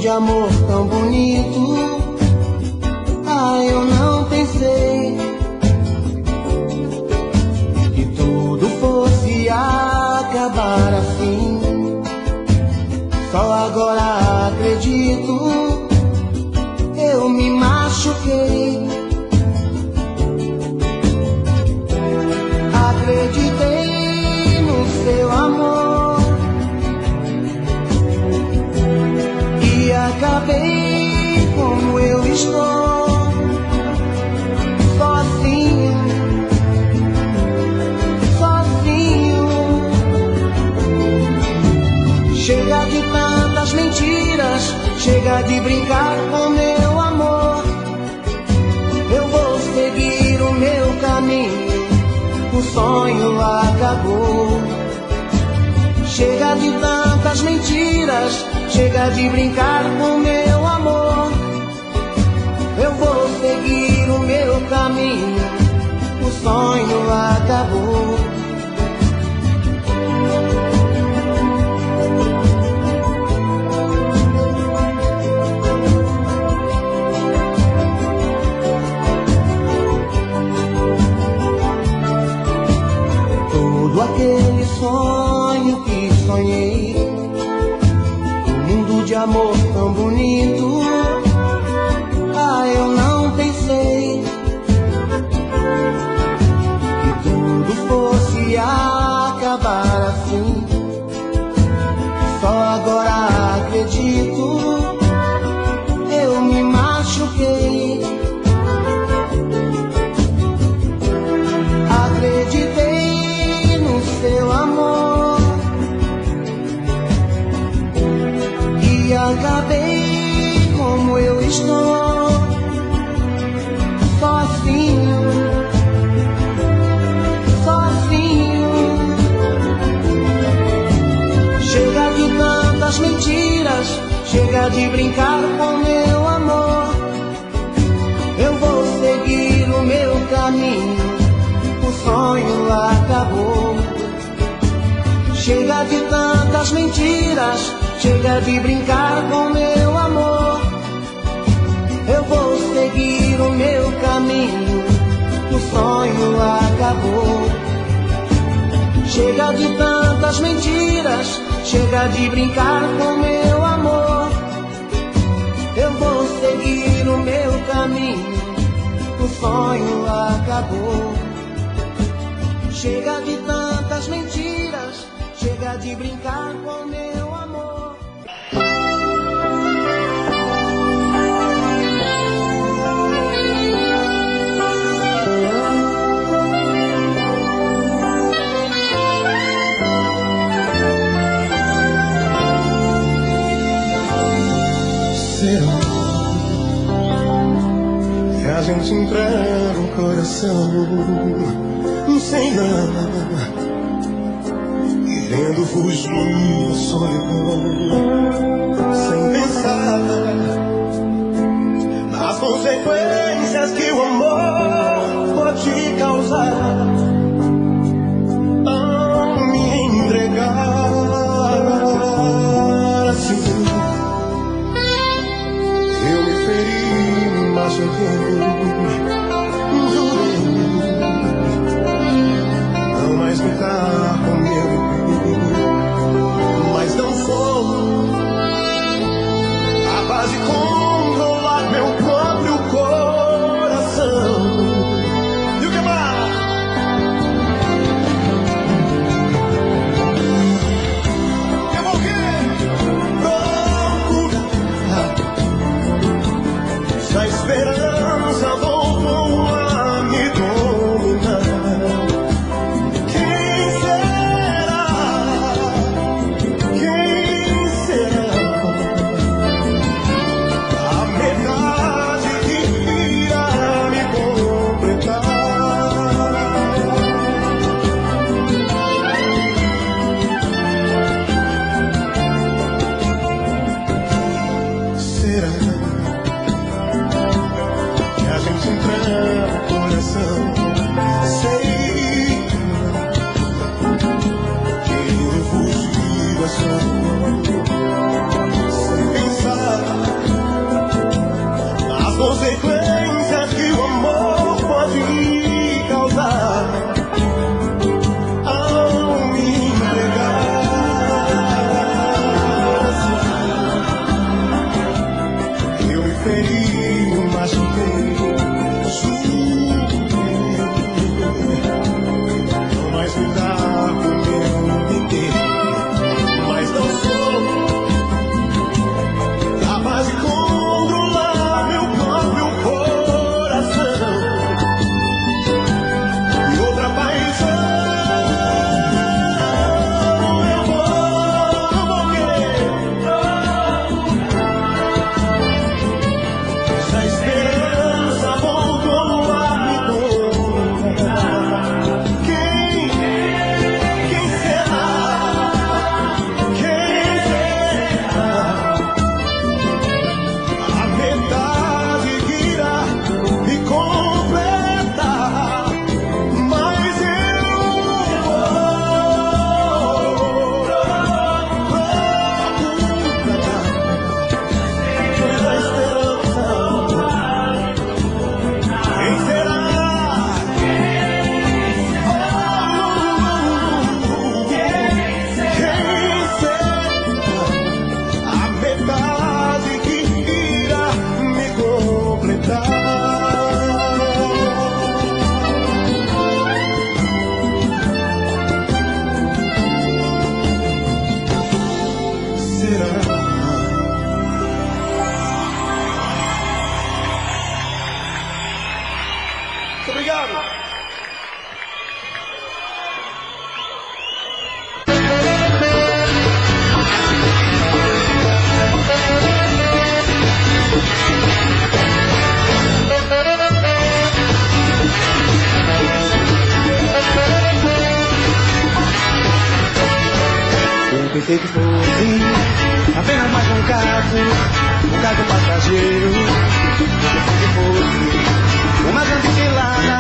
de amor tão bonito. Ah, eu não pensei que tudo fosse acabar assim. Só agora acredito, eu me machuquei. Acreditei no seu amor e acabei como eu estou, sozinho, sozinho. Chega de tantas mentiras, chega de brincar com meu amor. Eu vou seguir o meu caminho, o sonho acabou. Chega de tantas mentiras, chega de brincar com meu amor. Eu vou seguir o meu caminho, o sonho acabou. Todo aquele sonho que sonhei, um mundo de amor tão bonito. Ah, eu não pensei que tudo fosse acabar assim. Só agora acredito, eu me machuquei. Acreditei no seu amor e acabei como eu estou, sozinho, sozinho. Chega de tantas mentiras, chega de brincar com meu amor. Eu vou seguir o meu caminho, o sonho acabou. Chega de tantas mentiras, chega de brincar com meu amor. Eu vou seguir o meu caminho, o sonho acabou. Chega de tantas mentiras, chega de brincar com meu amor. Eu vou seguir o meu caminho, o sonho acabou. Chega de tantas mentiras, chega de brincar com meu amor. Será que a gente entrega o coração sem nada, querendo fugir da solidão, sem pensar nas consequências que o amor pode causar? Ao me entregar assim, eu me feri, me machuquei, ficar comigo, mas não sou capaz de controlar meu próprio coração. E o que mais? Eu vou procurar se a esperança será. Obrigado. Eu pensei que fosse apenas mais um caso passageiro. Eu pensei que fosse uma grande cilada,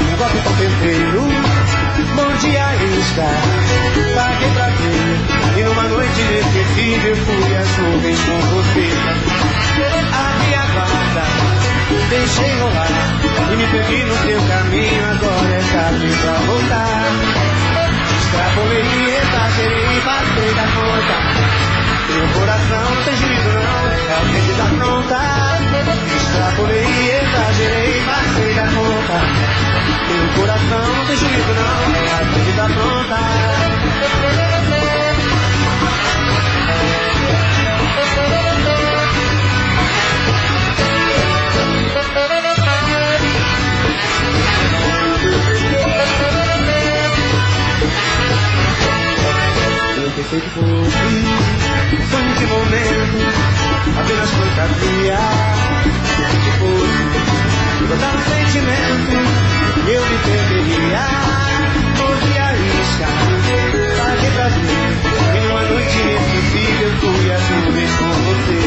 um golpe tão perfeito. Mordi a isca, paguei pra ver, e numa noite inesquecível fui às nuvens com você. Abri a guarda, deixei rolar, e me perdi no teu caminho. Agora é tarde pra voltar. Extrapolei, exagerei, passei da conta. Meu coração não tem juízo não, é a gente tá pronta. Extrapolei, exagerei, passei da conta. Meu coração não tem juízo não, é a gente tá pronta. Eu pensei que fosse sonho de momento, apenas fantasia. Pensei que fosse botar um sentimento, eu me perderia. Mordi a isca, paguei pra ver, em uma noite inesquecível fui às nuvens com você.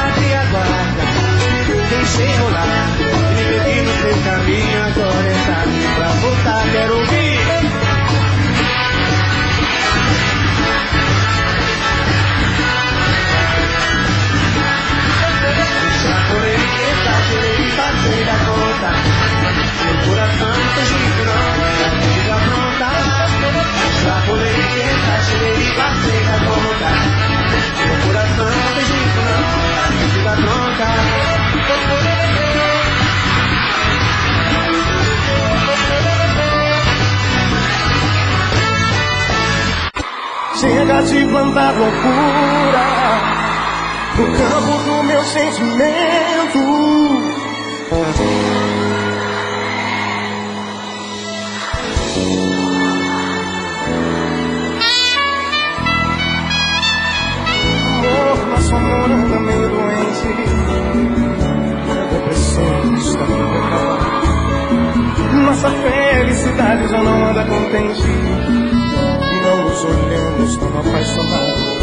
Abri a guarda, deixei rolar, e me perdi no seu caminho. Agora é tarde pra voltar, quero ouvir. Exagerei, passei da conta. Meu coração não tem juízo não, é a gente tá pronta. Extrapolei, exagerei, passei da conta. Meu coração não tem juízo não, é a gente tá pronta. Chega de plantar loucura no campo do meu sentimento. Amor, nosso amor anda meio doente. A depressão está por acabar. Nossa felicidade já não anda contente, e não nos olhamos tão apaixonados.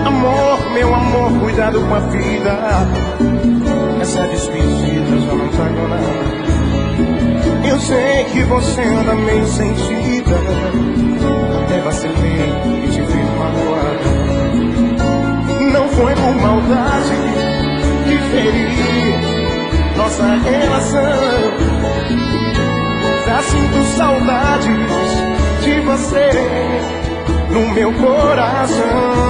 Amor, meu amor, cuidado com a vida. Essa despedida já não trago nada. Eu sei que você anda meio sentida, até vacilei e te fiz magoada. Não foi por maldade que feri nossa relação. Já sinto saudades de você no meu coração.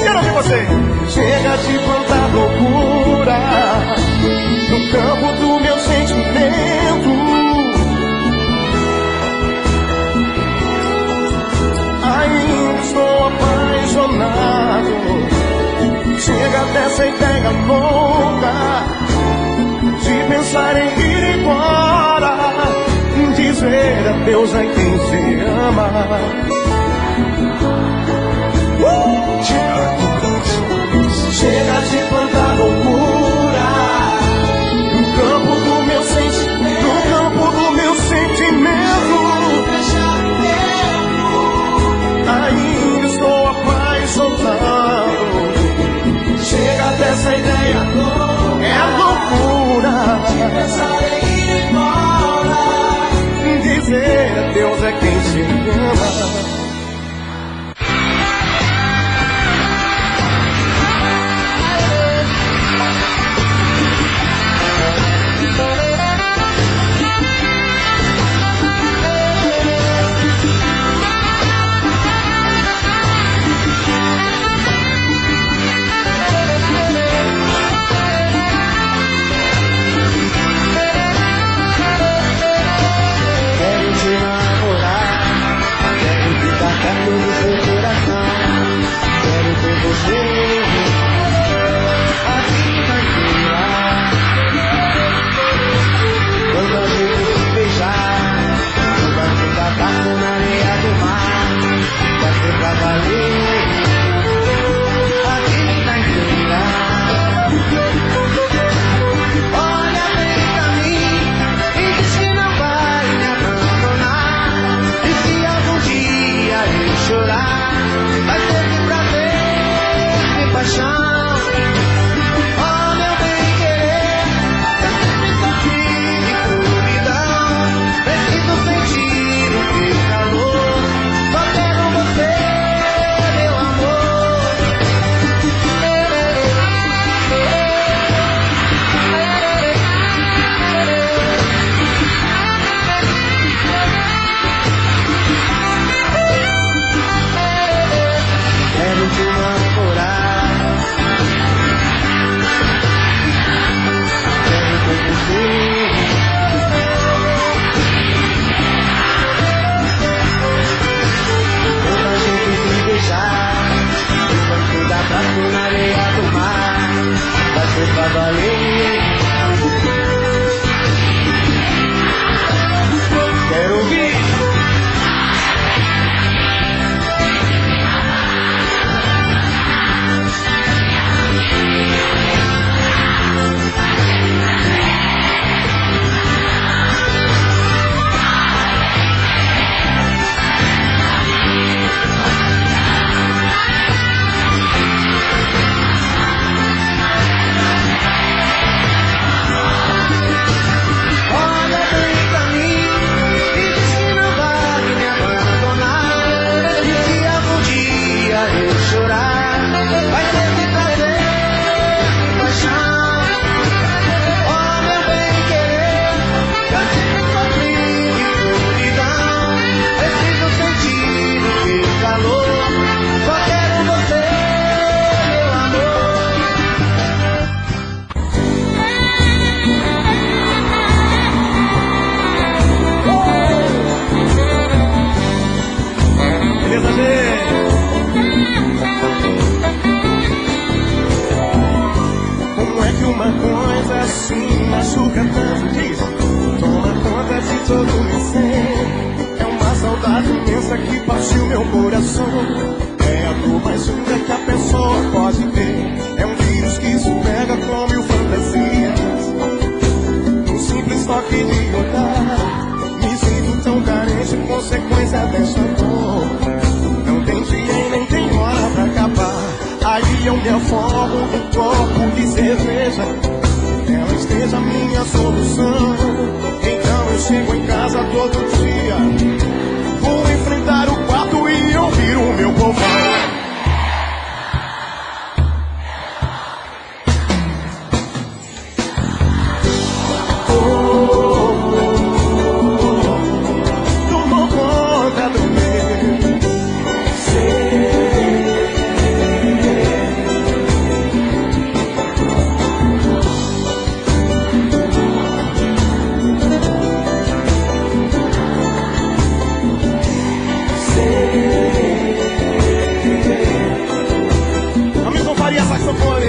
Quero ouvir você. Chega de plantar loucura no campo do meu sentimento. Ainda estou apaixonado. Chega dessa ideia louca de pensar em ir embora, dizer adeus a quem se ama. Chega de plantar loucura no campo do meu sentimento, no campo do meu sentimento. Ainda estou apaixonado. Chega dessa ideia, é loucura de pensar em ir embora, dizer adeus a quem se ama. meu coração. É a dor mais linda que a pessoa pode ter. É um vírus que se pega com mil fantasias. Um simples toque de olhar, me sinto tão carente, consequência dessa dor. Não tem dia e nem tem hora pra acabar. Aí eu me afogo num copo de cerveja. Ela esteja a minha solução. Então eu chego em casa todo dia. Vou enfrentar o quarto e ouvir o meu povão. Tomou conta do meu ser. Hamilton Faria, saxofone.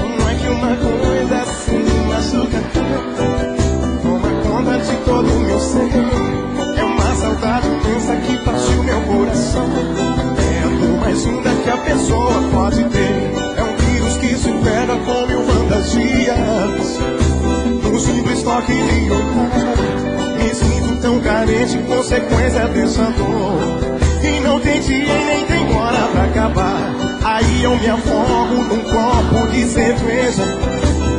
Como é que uma coisa assim machuca tanto? Toma conta de todo o meu ser. É uma saudade imensa que partiu meu coração. É a dor mais linda que a pessoa pode ter. É um vírus que se pega com mil fantasias. Um simples toque de olhar, me sinto tão carente, consequência dessa dor. E não tem dia e nem tem hora pra acabar. Aí eu me afogo num copo de cerveja.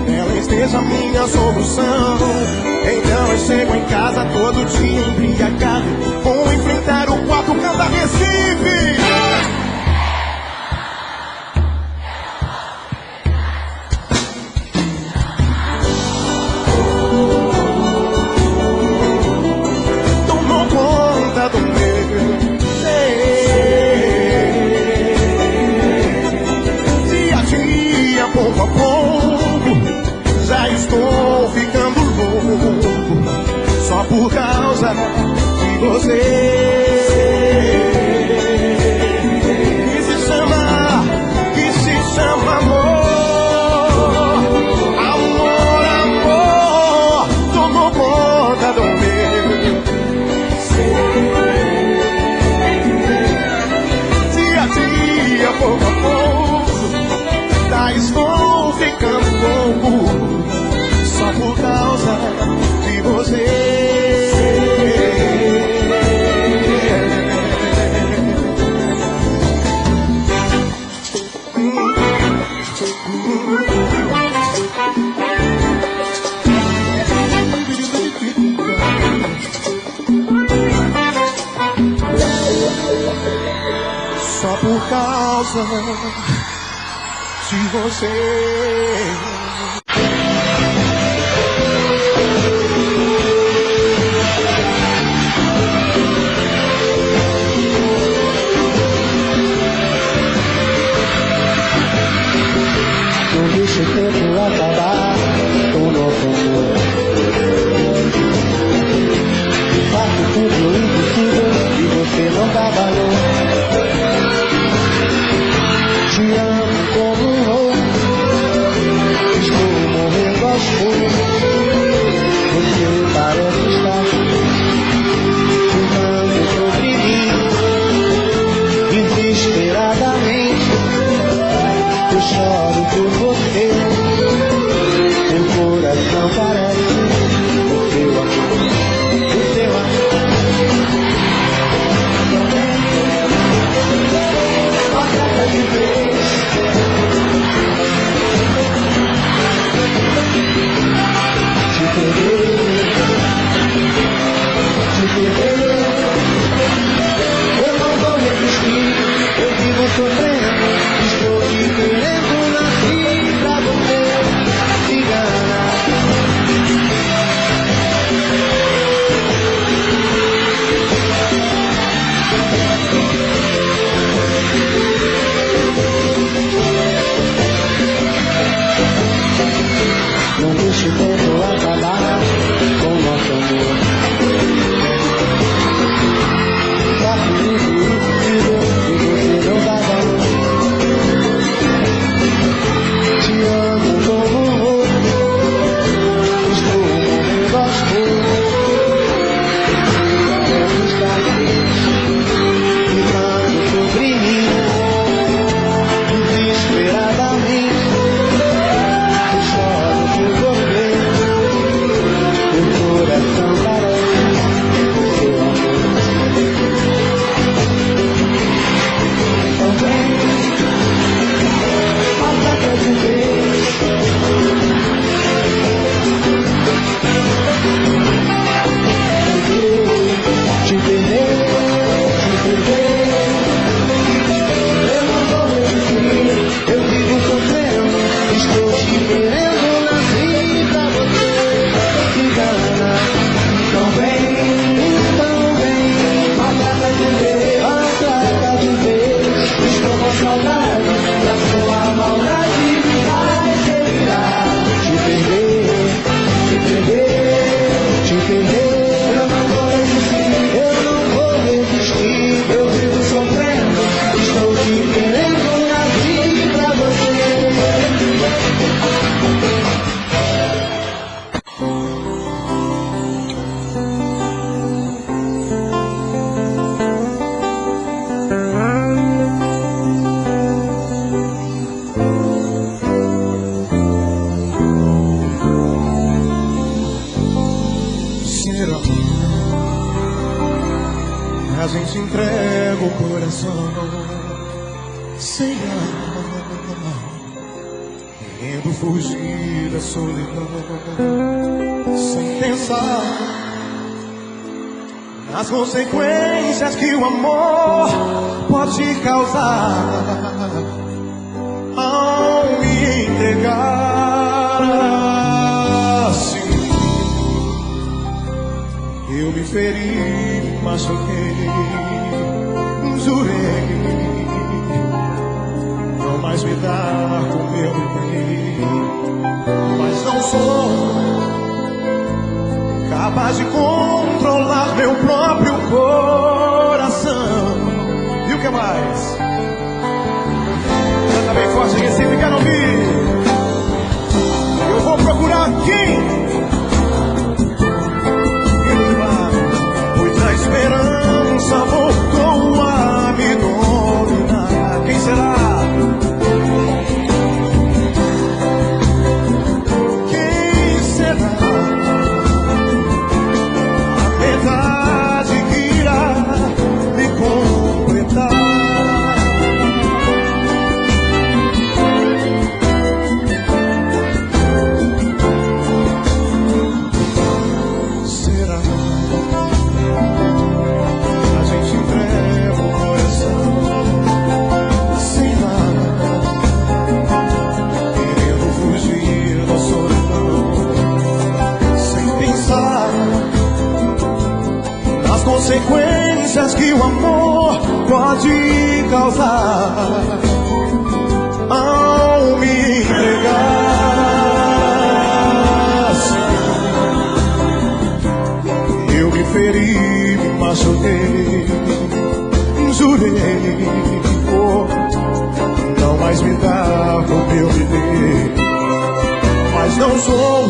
Ela esteja a minha solução. Então eu chego em casa todo dia embriagado. Vou enfrentar o quarto, canta Recife. Tomou conta do meu dia a dia, pouco a pouco, já estou ficando louco, só por causa de você. Que se chama amor. Amor, amor, tomou conta do meu ser. Dia a dia, pouco a pouco, já estou ficando louco, só por causa de você. Só por causa de você. Não deixa o tempo acabar com nosso amor. Faço tudo o impossível e você não dá valor. Te amo como um louco, estou morrendo aos poucos. Você parece estar fumando sobre mim, desesperadamente. Eu choro por você, seu coração parece o seu amor, o seu amor. A cada de vez te perder, eu não vou resistir, eu vivo sofrendo, estou te querendo, nasci pra você te enganar. gente entrega o coração sem alma, querendo fugir da solidão, sem pensar nas consequências que o amor pode causar ao me entregar assim. Eu me feri, me machuquei, jurei não mais me dar com meu bem, mas não sou capaz de controlar meu próprio coração. E o que mais? Canta bem forte, Recife, quero ouvir. Eu vou procurar quem? Pois a esperança voltou a me dominar. Quem será? Quem será? A verdade que irá me completar. Consequências que o amor pode causar ao me entregar. Eu me feri, me machuquei, jurei não mais me dar o meu viver, mas não sou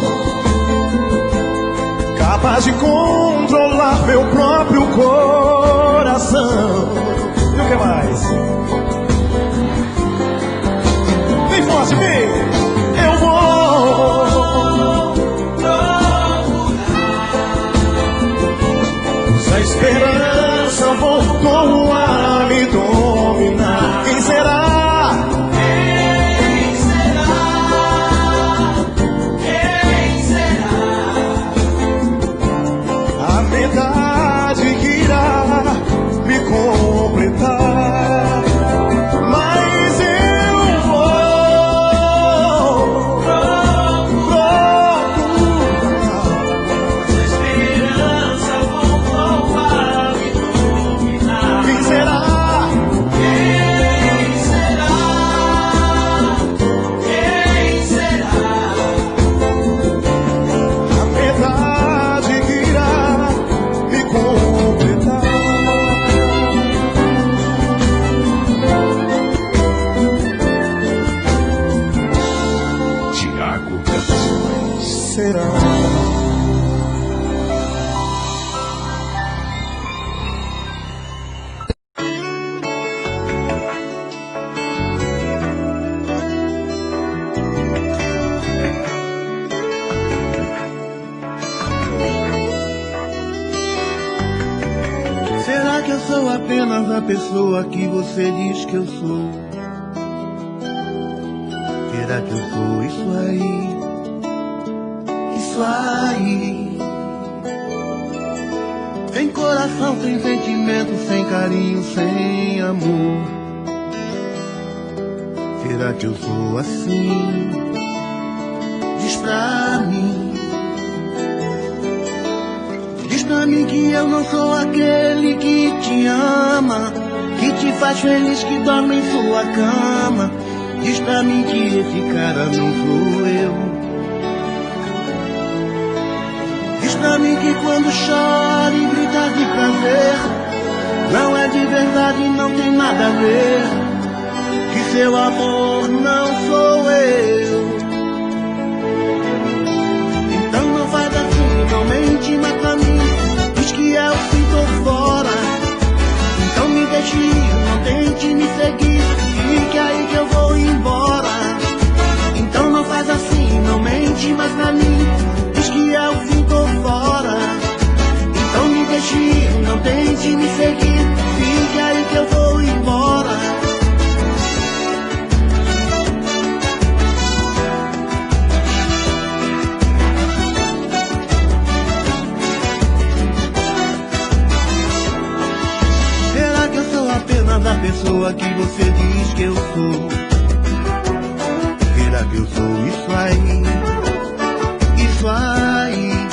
capaz de controlar meu próprio coração. E o que mais? Vem forte, vem! Eu vou procurar. Se a esperança voltou a me dominar, quem será? Verdade que irá me completar, mas eu vou procurar. A esperança voltou a me dominar. Quem será? Quem será? Quem será? A verdade que irá completar. Tiago Canções. Será? Será que eu sou apenas a pessoa que você diz que eu sou? Será que eu sou isso aí? Isso aí. Sem coração, sem sentimento, sem carinho, sem amor. Será que eu sou assim? Diz pra mim. Diz pra mim que eu não sou aquele que te ama, que te faz feliz, que dorme em sua cama. Diz pra mim que esse cara não sou eu. Diz pra mim que quando chora e grita de prazer, não é de verdade, não tem nada a ver, que seu amor não sou eu. Então não faz assim, não mente mais pra mim. Diz que eu fui, tô fora. Então me deixe ir, não tente me seguir, fique aí que eu vou embora. Então não faz assim, não mente mais pra mim. Diz que eu fui, tô fora. Então me deixe ir, não tente me seguir, pessoa que você diz que eu sou. Será que eu sou isso aí? Isso aí.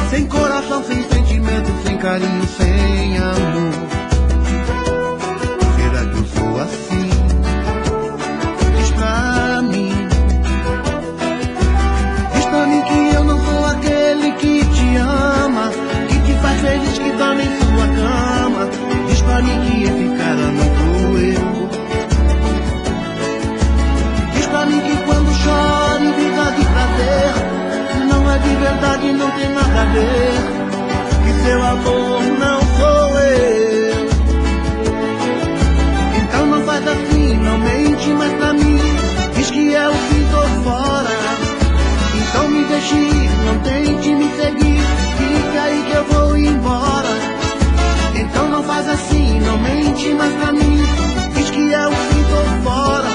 Sem coração, sem sentimento, sem carinho, sem amor. Será que eu sou assim? Diz pra mim. Diz pra mim que eu não sou aquele que te ama, que te faz feliz, que dorme em sua cama. Diz pra mim que esse cara não sou eu. Diz pra mim que quando choro grita de prazer, não é de verdade, não tem nada a ver. Que seu amor não sou eu. Então não faz assim, não mente mais pra mim. Diz que é o fim, tô fora. Então me deixe ir, não tente me seguir. Fica aí que eu vou embora. Então não faz assim, não mente mais pra mim. Diz que é o fim, tô fora.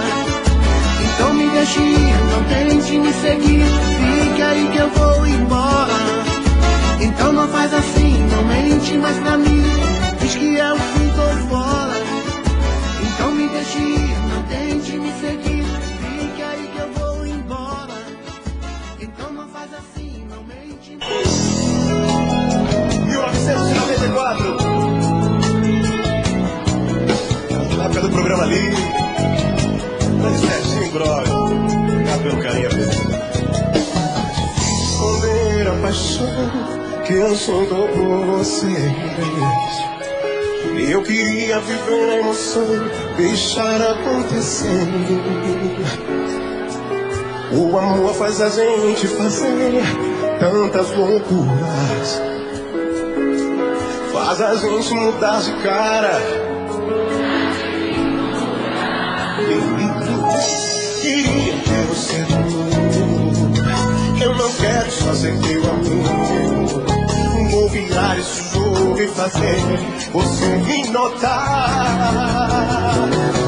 Então me deixe ir, não tente me seguir. Fica aí que eu vou embora. Então não faz assim, não mente mais pra mim. Diz que é o fim, tô fora. Então me deixe ir, não tente me seguir. Fica aí que eu vou embora. Então não faz assim, não mente mais. 1994. Na época do programa ali. Mas Serginho Brother. Cabelo carinha mesmo. Esconder a paixão que eu sinto por você. Eu queria viver a emoção, deixar acontecer. O amor faz a gente fazer tantas loucuras, faz a gente mudar de cara. Queria ter você de novo. Eu não quero só ser teu amor. Vou virar esse jogo e fazer você me notar.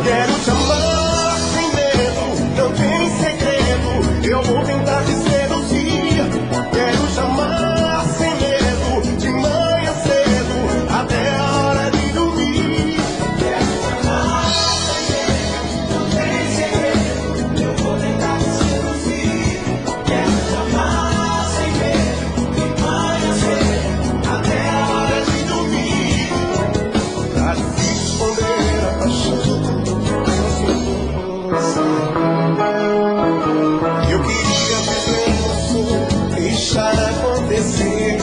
Quero te amar sem medo, não tem segredo. Eu vou tentar te seduzir. Quero te amar sem medo, de manhã cedo até a hora de dormir. Quero te amar sem medo, não tem segredo. Eu vou tentar te seduzir. Quero te amar sem medo, de manhã cedo até a hora de dormir. Tá difícil esconder a paixão. Eu queria viver você, deixar acontecer.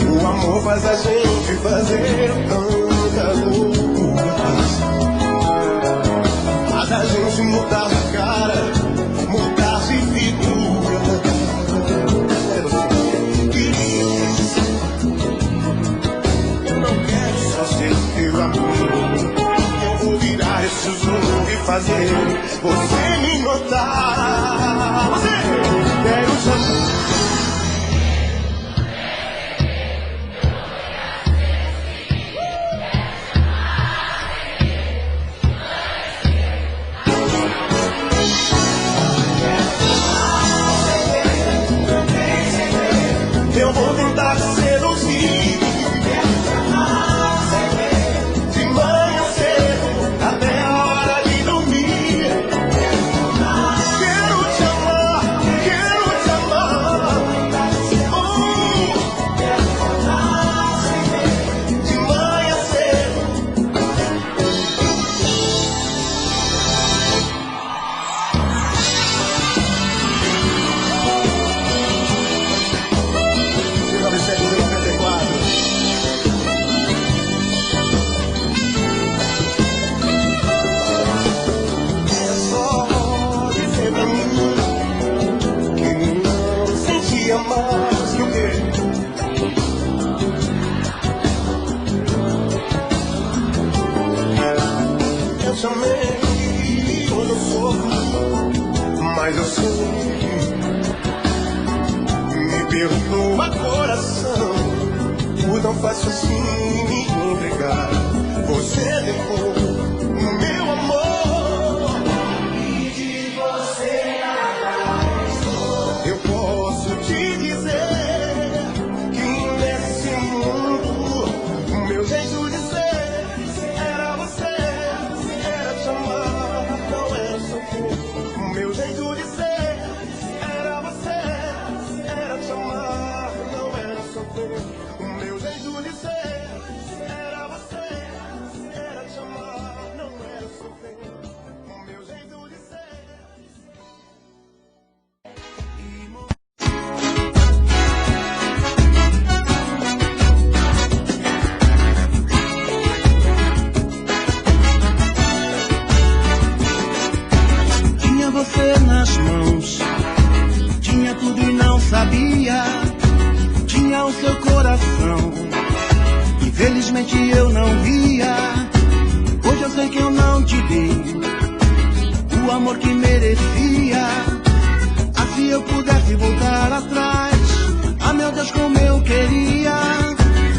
O amor faz a gente fazer tantas loucuras, faz a gente mudar de cara, mudar de figura. Eu não quero só ser teu amigo. Eu vou virar esse jogo e fazer você me notar. Você quero te amar. Eu vou tentar te seduzir. De manhã cedo até a hora de dormir. Quero te amar, quero te amar. De manhã cedo. É só dizer pra mim que não sentia mais que o quê? Eu te amei, hoje eu sofro, mas eu sei. Me perdoa, coração, por tão fácil assim me entregar. Você levou o meu amor e de você nada restou. Eu posso te dizer que nesse mundo o meu jeito de ser dei o amor que merecia. Ah, se eu pudesse voltar atrás, ah, meu Deus, como eu queria.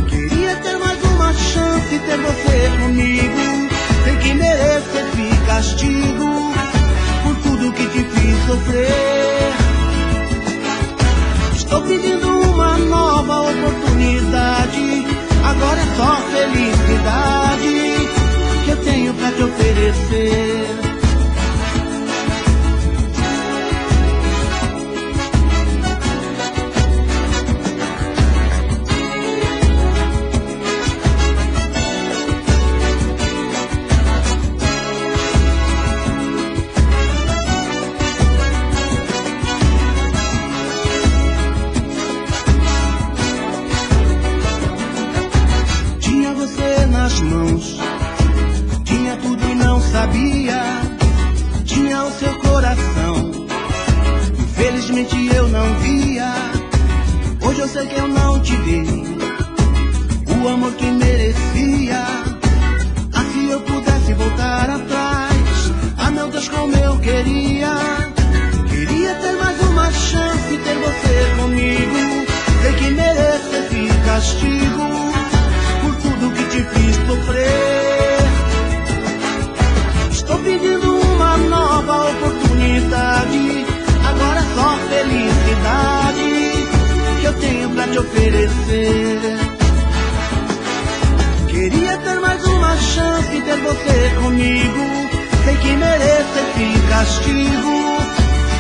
Queria ter mais uma chance, ter você comigo, sem que mereça esse castigo por tudo que te fiz sofrer. Estou pedindo uma nova oportunidade, agora é só felicidade que eu tenho pra te oferecer. Mãos, tinha tudo e não sabia, tinha o seu coração, infelizmente eu não via. Hoje eu sei que eu não te dei o amor que merecia. Ah, se eu pudesse voltar atrás, ah, meu Deus, como eu queria. Queria ter mais uma chance, ter você comigo, sei que mereço esse castigo que te fiz sofrer. Estou pedindo uma nova oportunidade, agora é só felicidade que eu tenho pra te oferecer. Queria ter mais uma chance, ter você comigo, sei que mereço esse castigo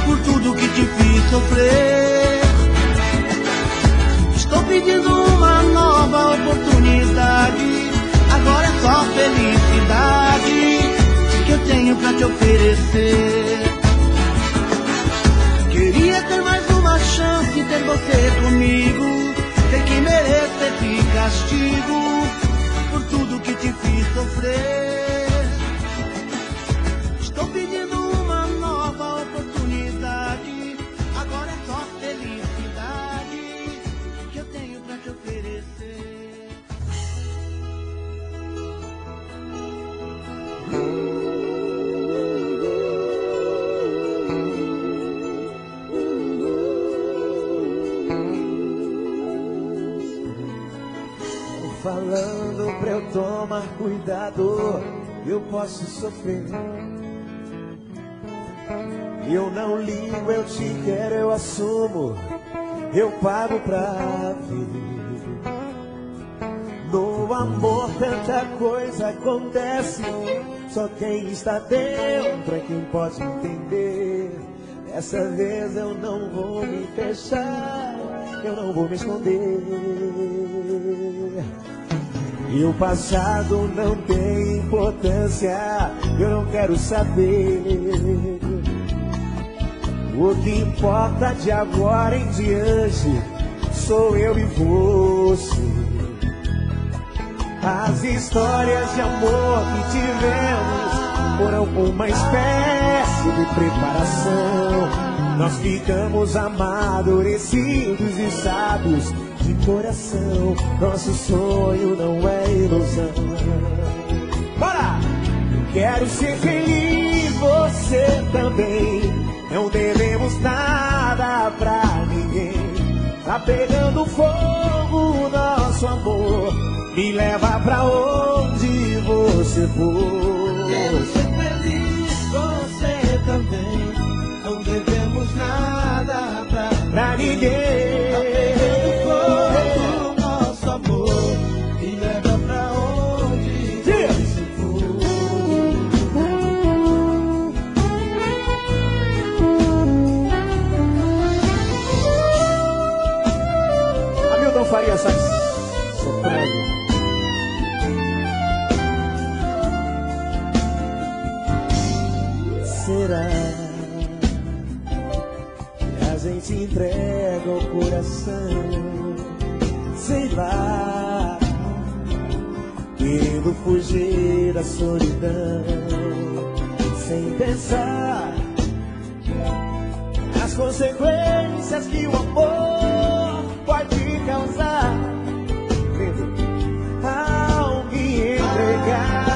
por tudo que te fiz sofrer. Estou pedindo uma nova oportunidade, agora é só felicidade que eu tenho pra te oferecer. Queria ter mais uma chance, ter você comigo, sei que mereço esse castigo por tudo que te fiz sofrer. Estou pedindo uma nova oportunidade, agora é só felicidade que eu tenho pra te oferecer. Falando pra eu tomar cuidado, eu posso sofrer. Eu não ligo, eu te quero, eu assumo, eu pago pra ver. No amor tanta coisa acontece, só quem está dentro é quem pode entender. Dessa vez eu não vou me fechar, eu não vou me esconder. E o passado não tem importância, eu não quero saber. O que importa de agora em diante sou eu e você. As histórias de amor que tivemos foram uma espécie de preparação. Nós ficamos amadurecidos e sábios de coração. Nosso sonho não é ilusão. Bora! Quero ser feliz, você também. Não devemos nada pra ninguém. Tá pegando fogo o nosso amor. Me leva pra onde você for. Quero ser feliz, você também. Não devemos nada pra ninguém. Tá pegando fogo o nosso amor. Me leva pra onde você for. Hamilton Farias soprando. Será que a gente entrega o coração? Sei lá, querendo fugir da solidão, sem pensar nas consequências que o amor pode causar. Ao me entregar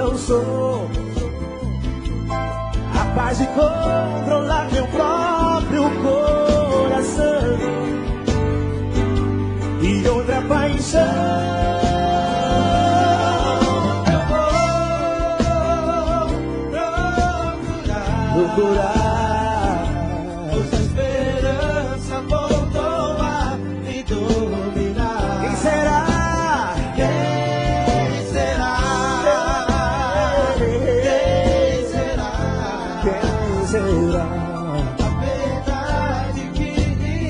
não sou capaz de controlar meu próprio coração. E outra paixão eu vou procurar. Nossa esperança voltou a me dominar. Quem será? Quem será? Quem será? Quem será? A verdade que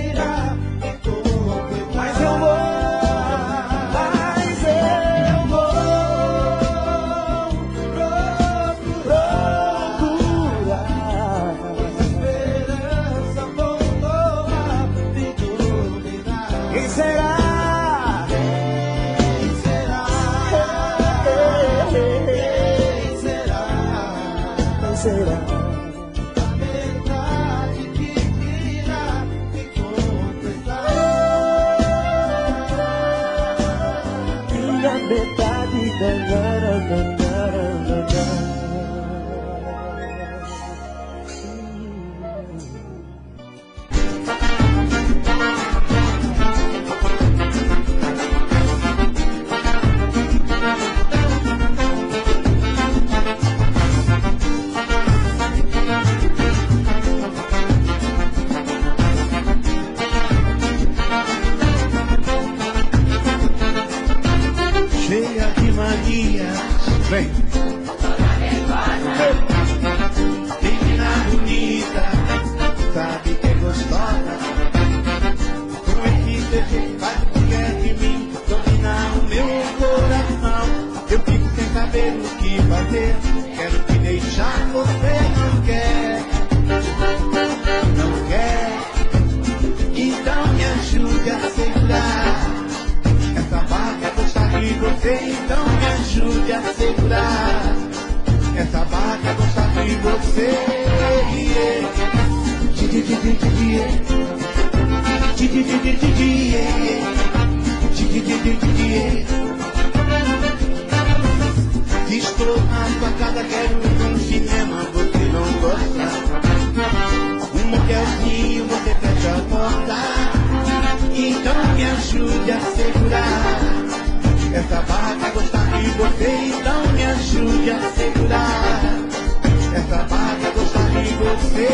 irá me completar. Mas eu vou procurar. Esperança voltou a me dominar. Quem será? Quem será? Quem será? Quem será? A verdade que irá me completar. Minha metade Cheia de manias, vem. Menina bonita, sabe que é gostosa. Com esse desejo faz o que quer de mim, dominar o meu coração. Eu fico sem saber o que fazer, quero te deixar, você não quer. Não quer, então me ajude a segurar. Essa barra gostar de você, então me ajude a segurar. Essa barra gostar de você. Estou na sua casa, quero ir num cinema, você não gosta. Um motelzinho, você fecha a porta. Então me ajude a segurar. Essa barra gostar de você, então me ajude a segurar. Essa barra gostar de você.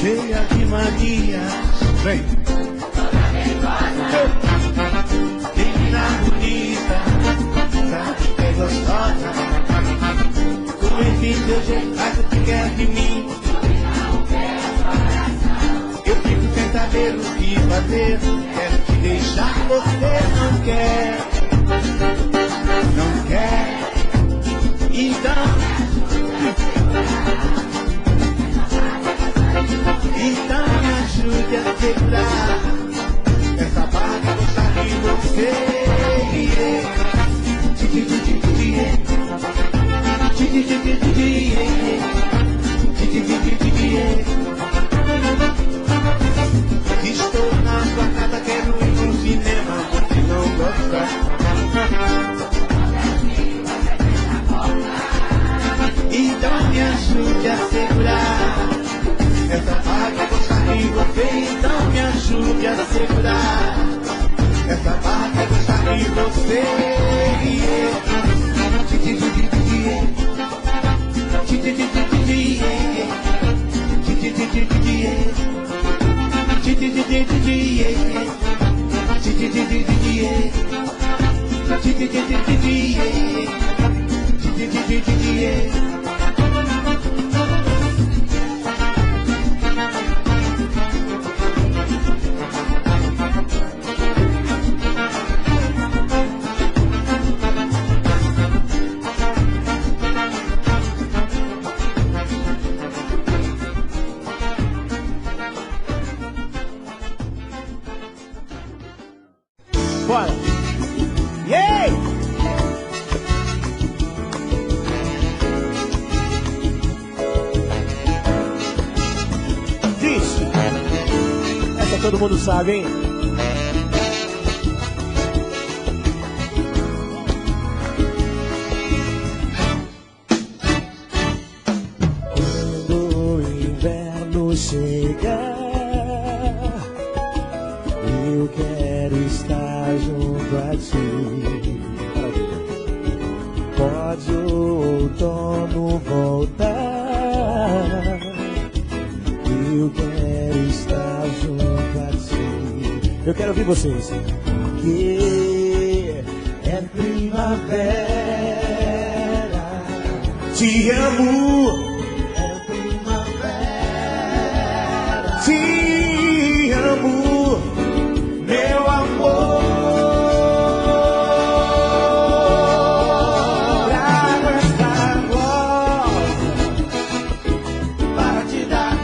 Cheia de manias, vem. Menina bonita, sabe que é gostosa. Com esse teu jeito faz o que quer de mim. Eu fico sem saber o que fazer, quero te deixar, você não quer. Não quer, então me ajude a segurar. Essa barra gostar de você. Estou na sua casa, quero ir no cinema. todo mundo sabe, hein? Quando o inverno chegar, eu quero estar junto a ti. Pode o outono voltar, eu quero estar junto a ti. Eu quero ouvir vocês. Que é primavera, te amo. É primavera, te amo, meu amor. Trago essa rosa para te dar.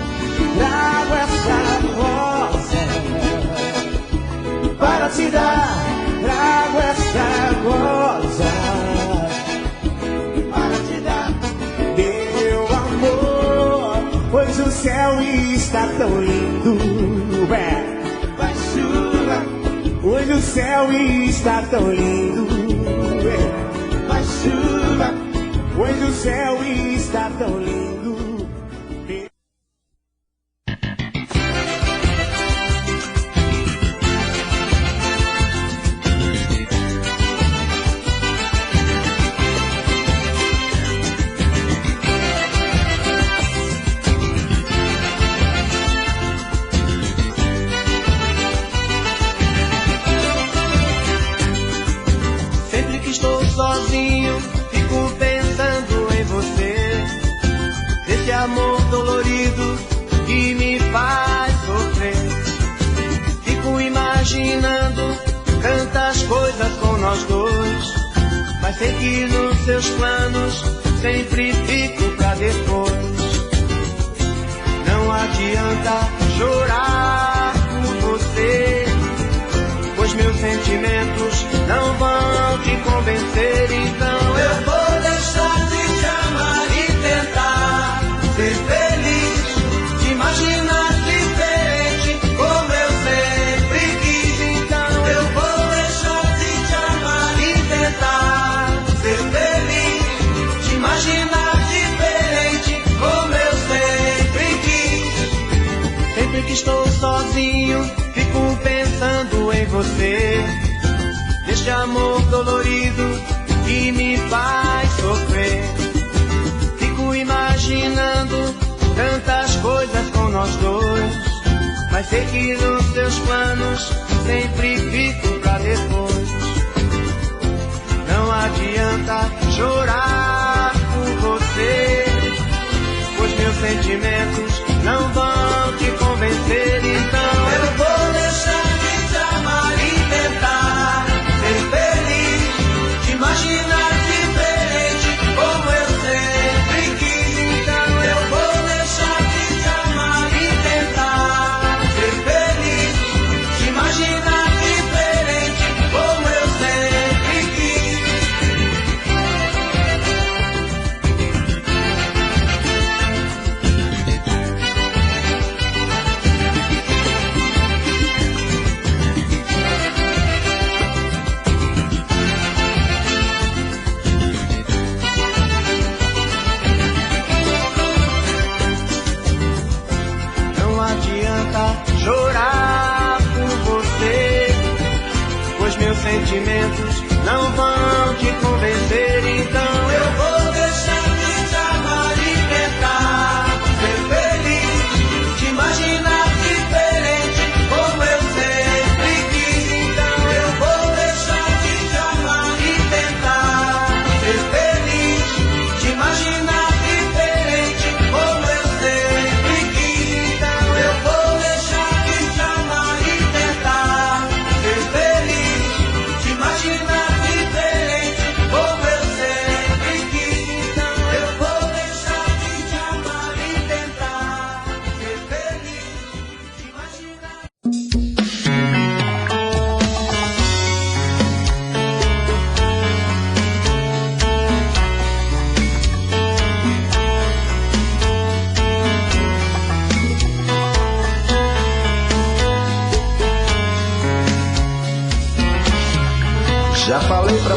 Trago essa rosa para te dar. Trago essa rosa para te dar, meu amor. Pois o céu está tão lindo, vai chuva. Hoje o céu está tão lindo, vai chuva. Hoje o céu está tão lindo. Sozinho, fico pensando em você, desse amor dolorido que me faz sofrer. Fico imaginando tantas coisas com nós dois, mas sei que nos seus planos sempre fico pra depois. Não adianta chorar por você, pois meus sentimentos não vão te convencer. Então eu vou deixar de te amar e tentar ser feliz, te imaginar diferente como eu sempre quis. Então eu vou deixar de te amar e tentar ser feliz, te imaginar diferente como eu sempre quis. Sempre que estou sozinho, fico pensando em você, deste amor dolorido que me faz sofrer. Fico imaginando tantas coisas com nós dois, mas sei que nos seus planos sempre fico pra depois. Não adianta chorar por você, pois meus sentimentos não vão te convencer. Então eu vou deixar de te amar e tentar ser feliz, te imaginar diferente como eu sempre quis. Então eu vou deixar de te amar e tentar ser feliz, te imaginar diferente como eu sempre quis.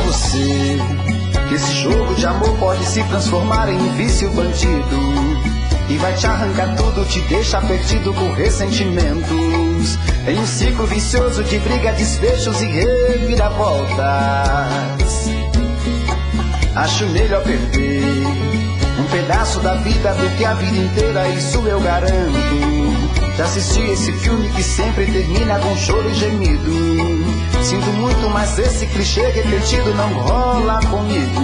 você que esse jogo de amor pode se transformar em um vício bandido, e vai te arrancar tudo, te deixa perdido com ressentimentos, em um ciclo vicioso de briga, desfechos e reviravoltas. Acho melhor perder um pedaço da vida do que a vida inteira, isso eu garanto. Já assisti esse filme que sempre termina com choro e gemido. Sinto muito, mas esse clichê repetido não rola comigo.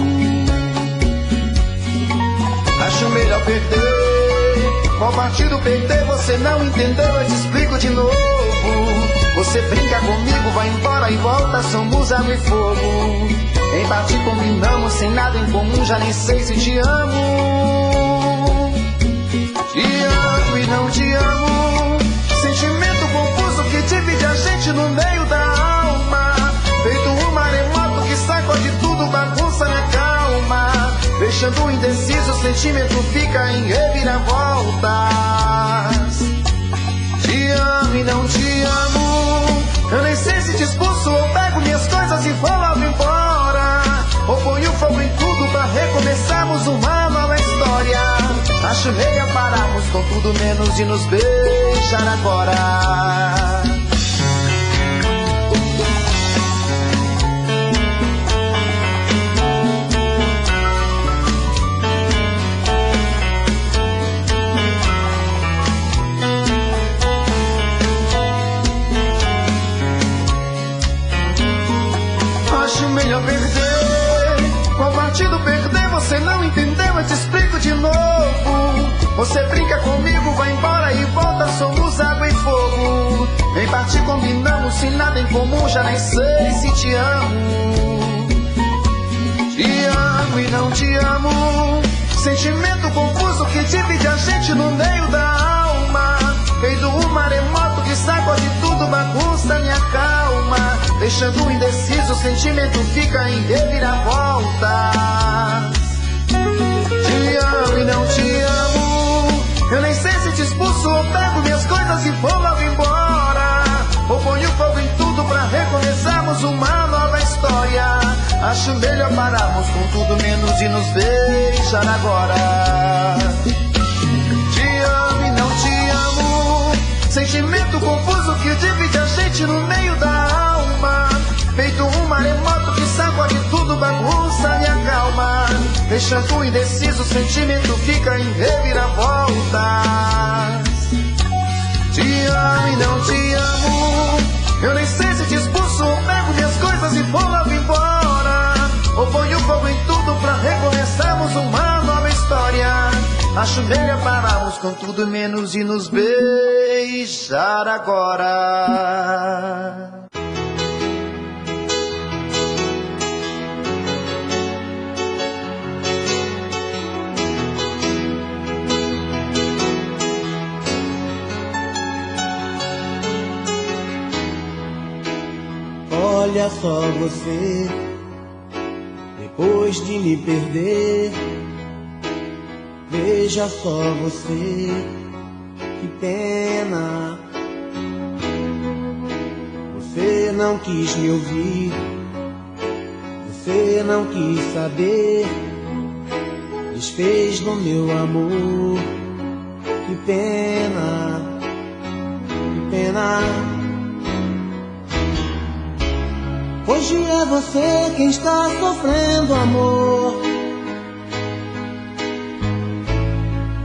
Acho melhor perder. Qual partido perder? Você não entendeu, eu te explico de novo. Você brinca comigo, vai embora e volta, somos água e fogo. Em parte combinamos, sem nada em comum, já nem sei se te amo. Te amo e não te amo. Sentimento confuso que divide a gente no meio da alma. Feito um maremoto que sacode tudo, bagunça minha calma. Deixando indeciso, o sentimento fica em reviravoltas. Te amo e não te amo. Eu nem sei se te expulso ou pego minhas coisas e vou logo embora, ou ponho fogo em tudo pra recomeçarmos uma nova história. Acho melhor pararmos com tudo menos de nos beijar agora. Acho melhor perder. Qual partido perder? Você não entendeu, eu te explico de novo. Você brinca comigo, vai embora e volta, somos água e fogo. Em parte combinamos, sem nada em comum, já nem sei se te amo. Te amo e não te amo. Sentimento confuso que divide a gente no meio da alma. Feito um maremoto que sacode tudo, bagunça minha calma. Deixando indeciso, o sentimento fica em reviravoltas. Te amo e não te amo. Eu nem sei se te expulso ou pego minhas coisas e vou logo embora, ou ponho fogo em tudo pra recomeçarmos uma nova história. Acho melhor pararmos com tudo menos de nos beijar agora. Te amo e não te amo. Sentimento confuso que divide a gente no meio da alma. Feito um maremoto que sacode tudo, bagunça minha calma. Deixando indeciso, o sentimento fica em reviravoltas. Te amo e não te amo. Eu nem sei se te expulso ou pego minhas coisas e vou logo embora, ou ponho fogo em tudo pra recomeçarmos uma nova história. Acho melhor pararmos com tudo menos de nos beijar agora. Olha só você, depois de me perder. Veja só você, que pena. Você não quis me ouvir, você não quis saber, desfez no meu amor. Que pena, que pena. Hoje é você quem está sofrendo, amor.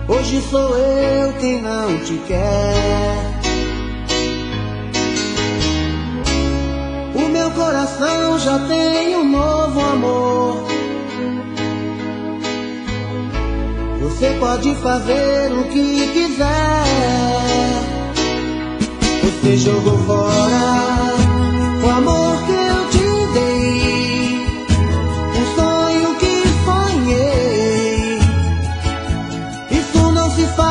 Hoje sou eu quem não te quer. O meu coração já tem um novo amor. Você pode fazer o que quiser. Você jogou fora o amor que eu te dei, um sonho que sonhei. Isso não se faz.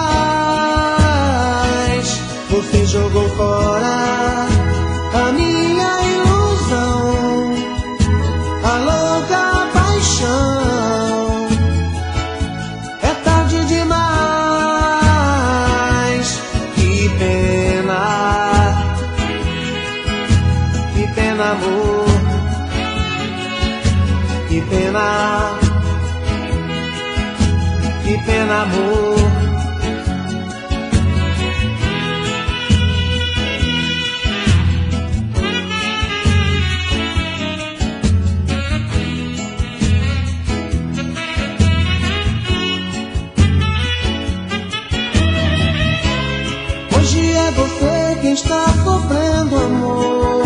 Você jogou fora a minha ilusão, a louca paixão. É tarde demais, que pena. pena, amor. Hoje é você quem está sofrendo, amor.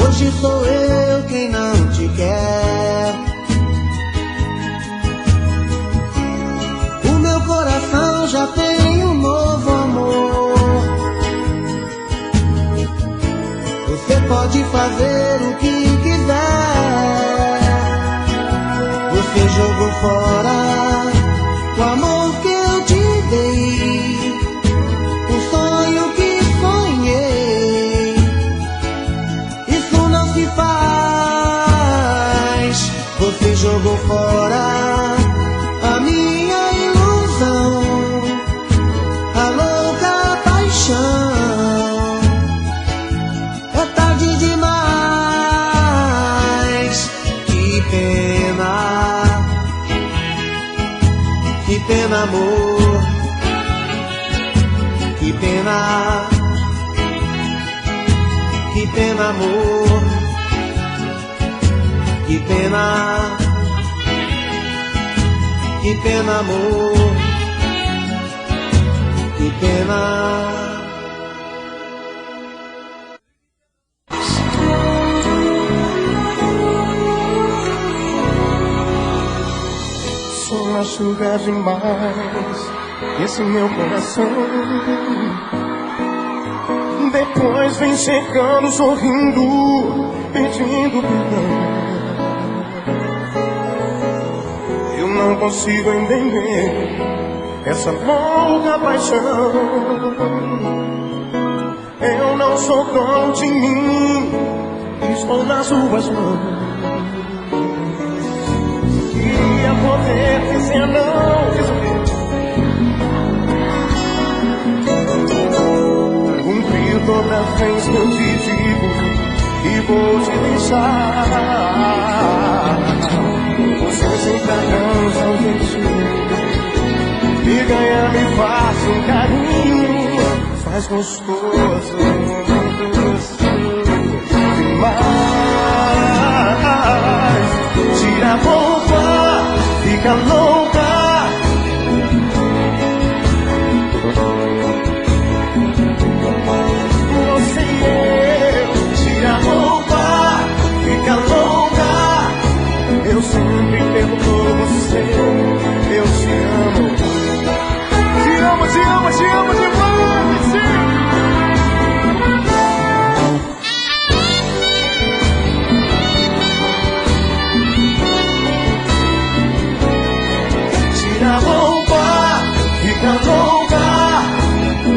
Hoje sou eu quem não te quer. O meu coração já tem um novo amor. Você pode fazer o que quiser. Você jogou fora o amor que eu te dei, o sonho que sonhei. Isso não se faz. Você jogou fora a minha ilusão, a louca paixão. É tarde demais. Que pena. Que pena, amor. Que pena. Que pena, amor. Que pena. Que pena, amor. Que pena. Só machuca demais esse meu coração. Depois vem chegando, sorrindo, pedindo perdão. Eu não consigo entender essa louca paixão. Eu não sou dono de mim, estou nas suas mãos. Queria poder dizer não, cumprir toda vez que eu te digo e vou te deixar. Você sempre arranja um jeitinho de ganhar, me faz um carinho, faz gostoso, muito gostoso demais. Tira a roupa, fica louca. Você e eu, tira a roupa, fica louca. Eu sempre perdoo você, eu te amo. Te amo, te amo, te amo demais, sim. Tira a roupa, fica louca.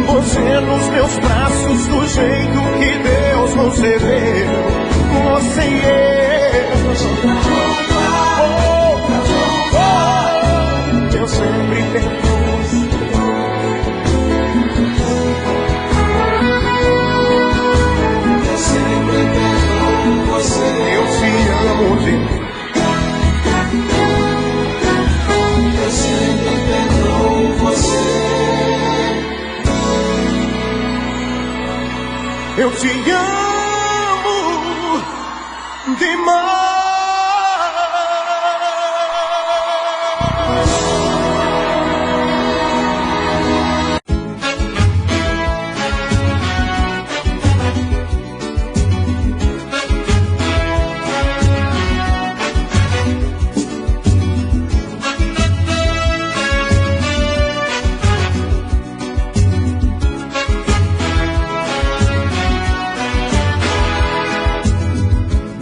Você nos meus braços, do jeito que Deus concedeu. Você e eu, tira a roupa, eu sempre perdoo você. Eu sempre perdoo você. Eu te amo, gente. Eu sempre perdoo você. Eu te amo demais.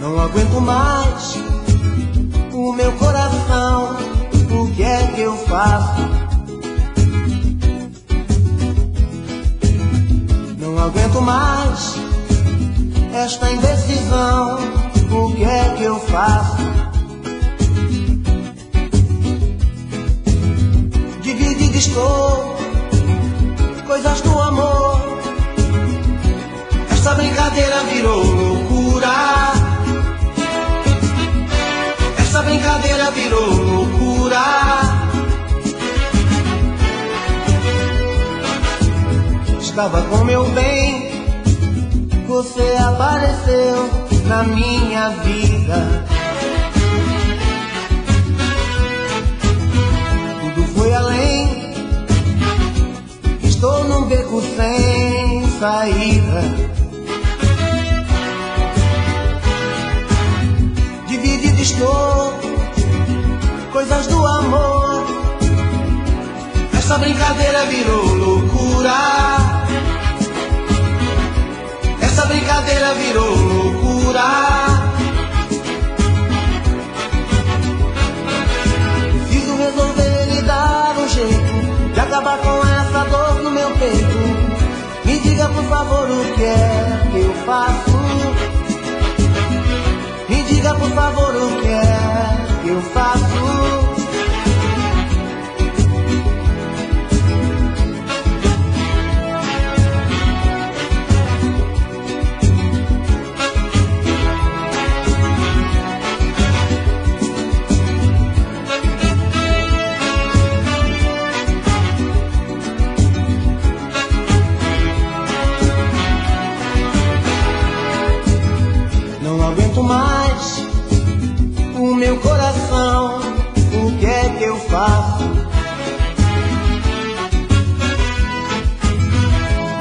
Não aguento mais o meu coração. O que é que eu faço? Não aguento mais esta indecisão. O que é que eu faço? Dividida estou, coisas do amor. Esta brincadeira virou loucura. brincadeira virou loucura. Estava com meu bem, você apareceu na minha vida. Tudo foi além, estou num beco sem saída. Dividido estou, coisas do amor. Essa brincadeira virou loucura. Essa brincadeira virou loucura. Preciso resolver e dar um jeito de acabar com essa dor no meu peito. Me diga por favor o que é que eu faço. Me diga por favor o que é que eu faço. Não aguento mais o meu coração, o que é que eu faço?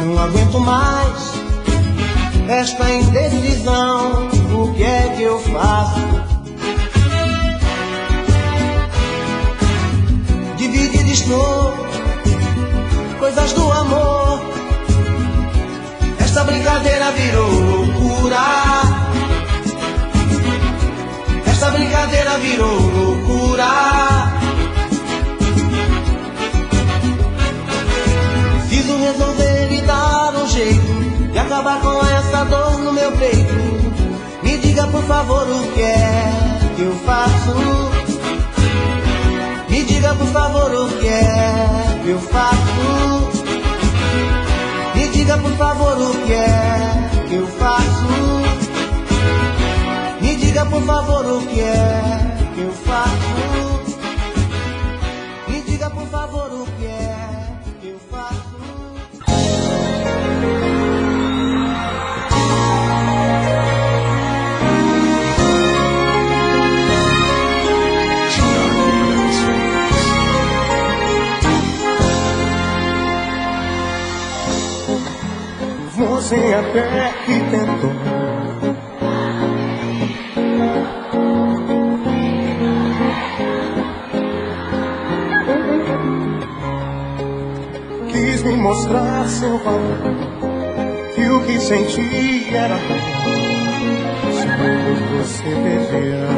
Não aguento mais esta indecisão, o que é que eu faço? Dividido estou, coisas do amor. Esta brincadeira virou loucura. Essa brincadeira virou loucura. Preciso resolver e dar um jeito de acabar com essa dor no meu peito. Me diga por favor o que é que eu faço. Me diga por favor o que é que eu faço. Me diga por favor o que é que eu faço. Me diga por favor o que é que eu faço. Me diga por favor o que é que eu faço. Você até que tentou, quis me mostrar seu valor, que o que senti era bom, se você perdia.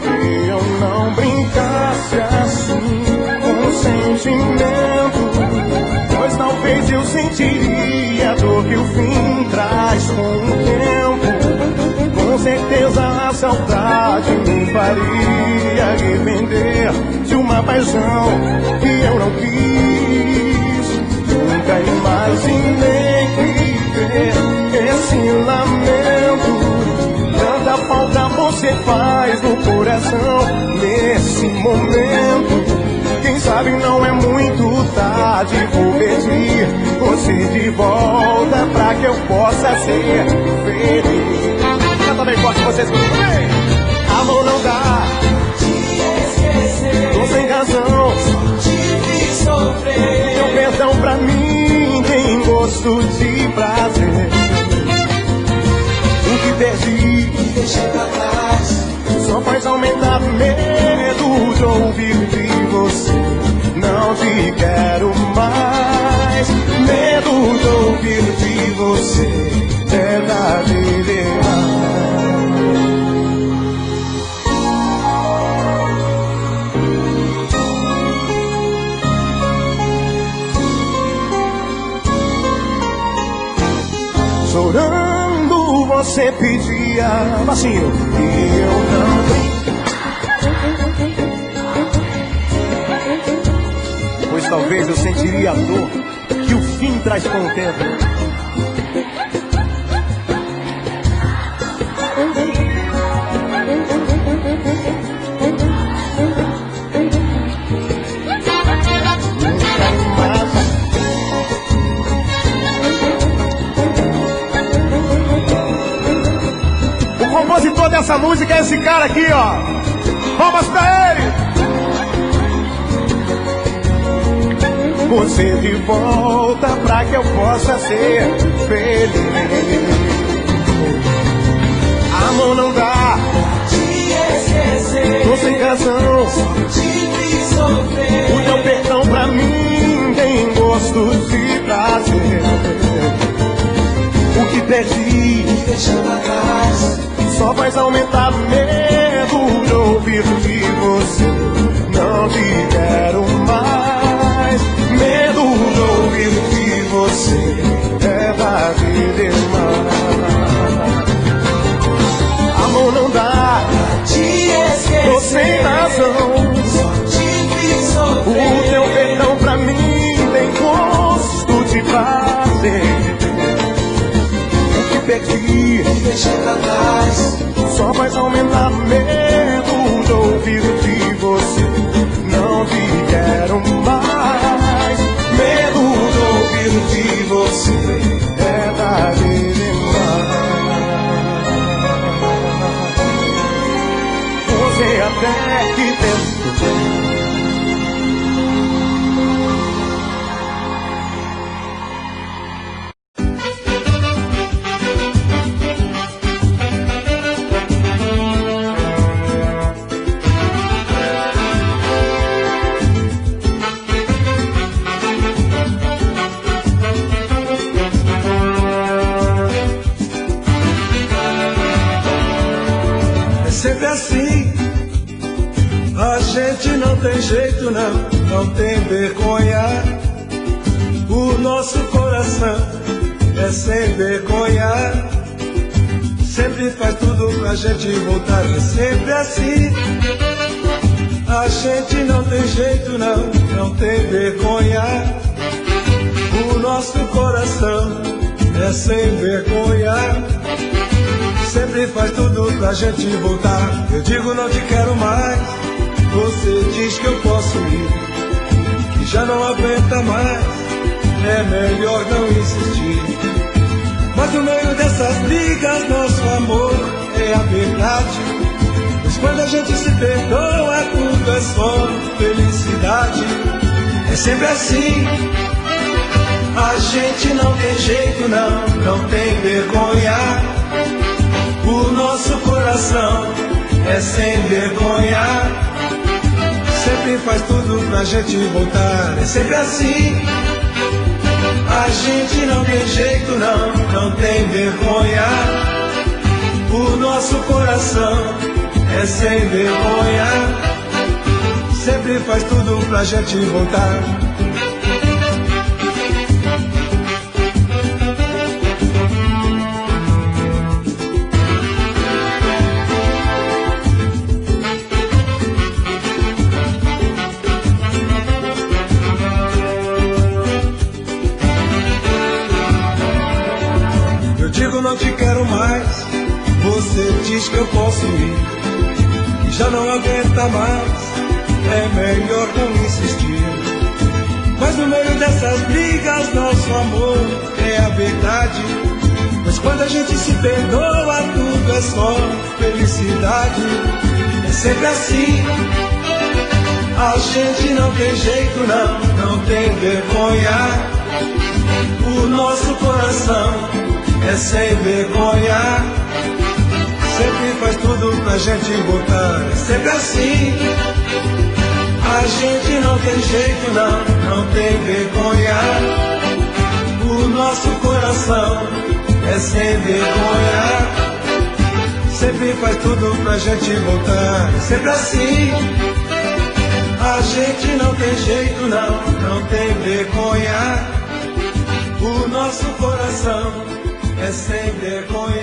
Se eu não brincasse assim com o sentimento, pois talvez eu sentiria a dor que o fim traz com o tempo. Com certeza a saudade me faria arrepender de uma paixão que eu não quis. Nunca imaginei viver esse lamento. Tanta falta você faz no coração nesse momento. Quem sabe não é muito tarde, vou pedir você de volta pra que eu possa ser feliz. Canta bem forte vocês comigo, vem! Amor não dá, te esquecer, tô sem razão, só te fiz sofrer. Teu perdão pra mim tem gosto de prazer. O que perdi, deixei pra trás, só faz aumentar o medo de ouvir de você. Não te quero mais, medo de ouvir de você. Verdadeira. Chorando você pedia baixinho e eu não brinquei. Pois talvez eu sentiria a dor que o fim traz com o tempo. compositor dessa música é esse cara aqui, ó. Vamos pra ele! Você de volta pra que eu possa ser feliz. Amor não dá Te esquecer, tô sem razão. te sofrer. O teu perdão pra mim tem gosto de prazer. O que perdi Deixando atrás, só faz aumentar medo de ouvir que você não te quero mais. Medo de ouvir que você é tarde demais. Amor não dá, te esquecer, tô sem razão. te fiz O sofrer. teu perdão pra mim tem gosto de prazer. O que perdi Deixando atrás, só faz aumentar medo de ouvir que você não te quero mais. Medo de ouvir que você é tarde demais. Você até que tentou. Sempre assim, a gente não tem jeito não tem vergonha. O nosso coração é sem vergonha. Sempre faz tudo pra gente voltar, é sempre assim. A gente não tem jeito não tem vergonha. O nosso coração é sem vergonha. Sempre faz tudo pra gente voltar. Eu digo não te quero mais, você diz que eu posso ir, que já não aguenta mais, é melhor não insistir. Mas no meio dessas brigas nosso amor é a verdade. Pois quando a gente se perdoa tudo é só felicidade. É sempre assim. A gente não tem jeito não tem vergonha. O nosso coração é sem vergonha. Sempre faz tudo pra gente voltar, é sempre assim. A gente não tem jeito não tem vergonha. O nosso coração é sem vergonha. Sempre faz tudo pra gente voltar. Não te quero mais, você diz que eu posso ir, já não aguenta mais, é melhor não insistir. Mas no meio dessas brigas nosso amor é a verdade. Pois quando a gente se perdoa tudo é só felicidade. É sempre assim. A gente não tem jeito não tem vergonha. O nosso coração é sem vergonha. Sempre faz tudo pra gente voltar, é sempre assim. A gente não tem jeito não tem vergonha. O nosso coração é sem vergonha. Sempre faz tudo pra gente voltar, é sempre assim. A gente não tem jeito não tem vergonha. O nosso coração é sem vergonha.